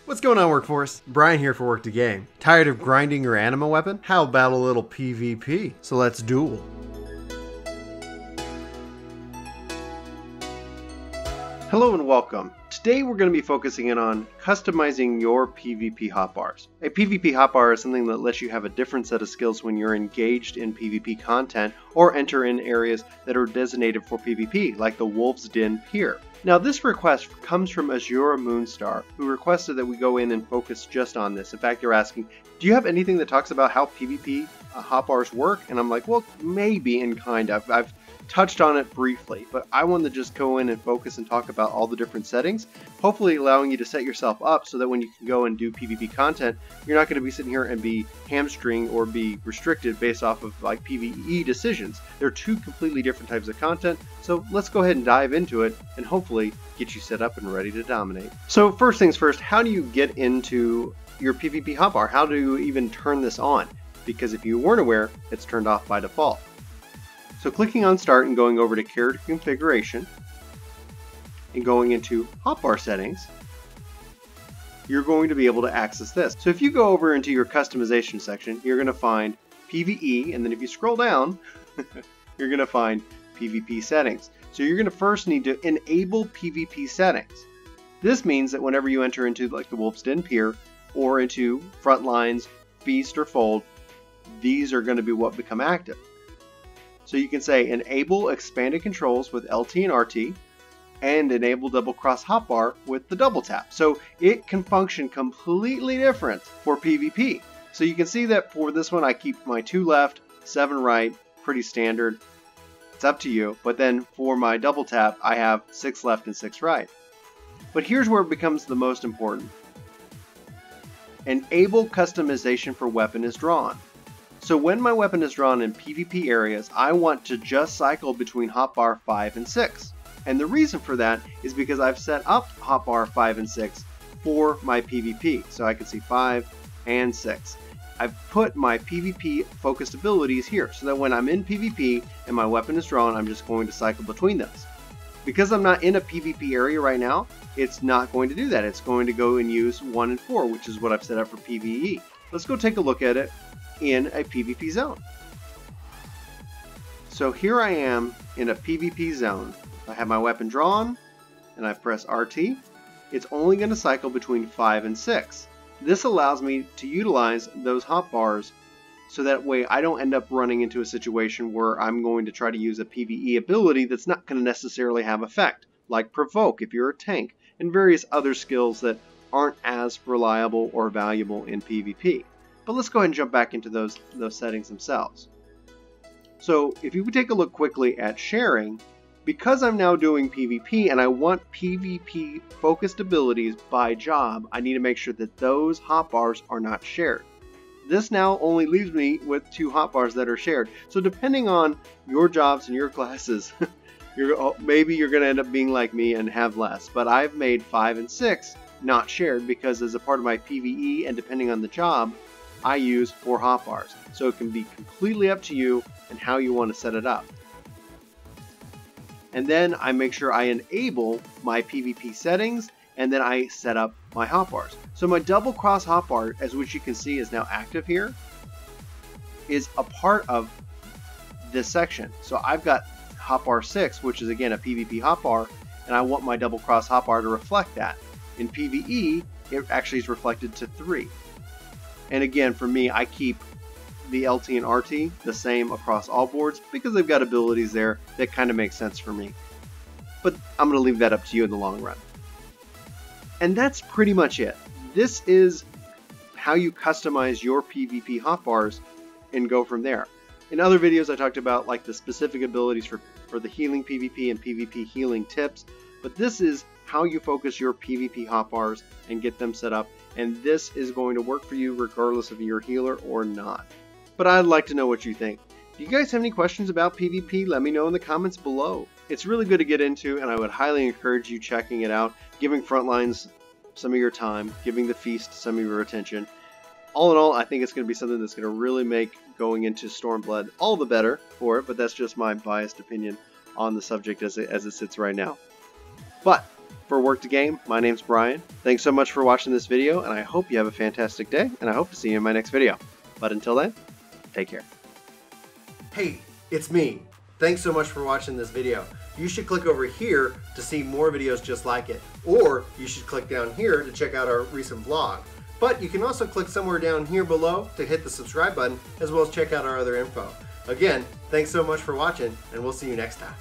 What's going on, Workforce? Brian here for Work to Game. Tired of grinding your anima weapon? How about a little PvP? So let's duel. Hello and welcome. Today we're going to be focusing in on customizing your PvP hotbars. A PvP hotbar is something that lets you have a different set of skills when you're engaged in PvP content or enter in areas that are designated for PvP, like the Wolf's Den Pier. Now this request comes from Azura Moonstar, who requested that we go in and focus just on this. In fact, they're asking, do you have anything that talks about how PvP hotbars work? And I'm like, well, maybe and kind of. I've touched on it briefly, but I wanted to just go in and focus and talk about all the different settings, hopefully allowing you to set yourself up so that when you can go and do PvP content, you're not going to be sitting here and be hamstring or be restricted based off of like PvE decisions. They're two completely different types of content, so let's go ahead and dive into it and hopefully get you set up and ready to dominate. So first things first, how do you get into your PvP hotbar? How do you even turn this on? Because if you weren't aware, it's turned off by default. So clicking on Start and going over to Character Configuration and going into Hotbar Settings, you're going to be able to access this. So if you go over into your customization section, you're going to find PvE, and then if you scroll down, you're going to find PvP settings. So you're going to first need to enable PvP settings. This means that whenever you enter into like the Wolf's Den Pier or into Frontlines, Feast, or Fold, these are going to be what become active. So you can say enable expanded controls with LT and RT and enable double cross hotbar with the double tap. So it can function completely different for PvP. So you can see that for this one I keep my 2 left, 7 right, pretty standard. It's up to you. But then for my double tap I have 6 left and 6 right. But here's where it becomes the most important. Enable customization for weapon is drawn. So when my weapon is drawn in PvP areas, I want to just cycle between hotbar 5 and 6. And the reason for that is because I've set up hotbar 5 and 6 for my PvP. So I can see 5 and 6. I've put my PvP focused abilities here so that when I'm in PvP and my weapon is drawn, I'm just going to cycle between those. Because I'm not in a PvP area right now, it's not going to do that. It's going to go and use 1 and 4, which is what I've set up for PvE. Let's go take a look at it in a PvP zone. So here I am in a PvP zone. I have my weapon drawn and I press RT. It's only going to cycle between 5 and 6. This allows me to utilize those hotbars so that way I don't end up running into a situation where I'm going to try to use a PvE ability that's not going to necessarily have effect, like Provoke if you're a tank, and various other skills that aren't as reliable or valuable in PvP. But let's go ahead and jump back into those settings themselves. So if you would take a look quickly at sharing, because I'm now doing PvP and I want PvP focused abilities by job, I need to make sure that those hotbars are not shared. This now only leaves me with 2 hotbars that are shared. So depending on your jobs and your classes, maybe you're going to end up being like me and have less. But I've made 5 and 6 not shared because as a part of my PvE and depending on the job, I use 4 hotbars. So it can be completely up to you and how you want to set it up. And then I make sure I enable my PvP settings and then I set up my hotbars. So my double cross hotbar, as which you can see is now active here, is a part of this section. So I've got hotbar 6, which is again a PvP hotbar, and I want my double cross hotbar to reflect that. In PvE, it actually is reflected to 3. And again, for me, I keep the LT and RT the same across all boards because they've got abilities there that kind of make sense for me. But I'm going to leave that up to you in the long run. And that's pretty much it. This is how you customize your PvP hotbars and go from there. In other videos, I talked about like the specific abilities for the healing PvP and PvP healing tips. But this is how you focus your PvP hotbars and get them set up. And this is going to work for you regardless of you're a healer or not. But I'd like to know what you think. Do you guys have any questions about PvP? Let me know in the comments below. It's really good to get into, and I would highly encourage you checking it out, giving Frontlines some of your time, giving the Feast some of your attention. All in all, I think it's going to be something that's going to really make going into Stormblood all the better for it, but that's just my biased opinion on the subject as it sits right now. But For Work to Game, my name's Brian. Thanks so much for watching this video, and I hope you have a fantastic day, and I hope to see you in my next video. But until then, take care. Hey, it's me. Thanks so much for watching this video. You should click over here to see more videos just like it, or you should click down here to check out our recent vlog. But you can also click somewhere down here below to hit the subscribe button, as well as check out our other info. Again, thanks so much for watching, and we'll see you next time.